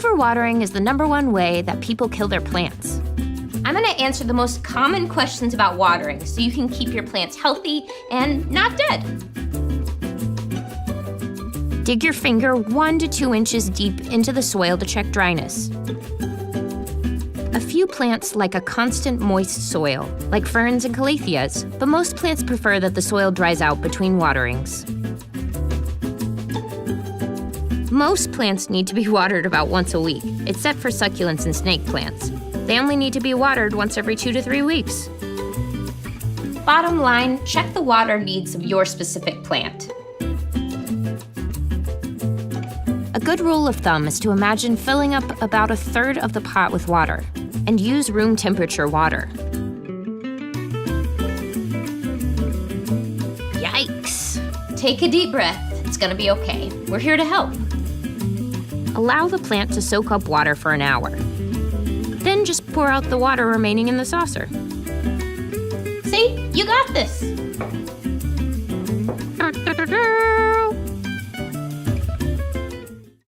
Overwatering is the #1 way that people kill their plants. I'm gonna answer the most common questions about watering so you can keep your plants healthy and not dead. Dig your finger 1 to 2 inches deep into the soil to check dryness. A few plants like a constant moist soil, like ferns and calatheas, but most plants prefer that the soil dries out between waterings. Most plants need to be watered about once a week, except for succulents and snake plants. They only need to be watered once every 2 to 3 weeks. Bottom line, check the water needs of your specific plant. A good rule of thumb is to imagine filling up about 1/3 of the pot with water, and use room temperature water. Yikes! Take a deep breath, it's gonna be okay. We're here to help. Allow the plant to soak up water for an hour. Then just pour out the water remaining in the saucer. See, you got this.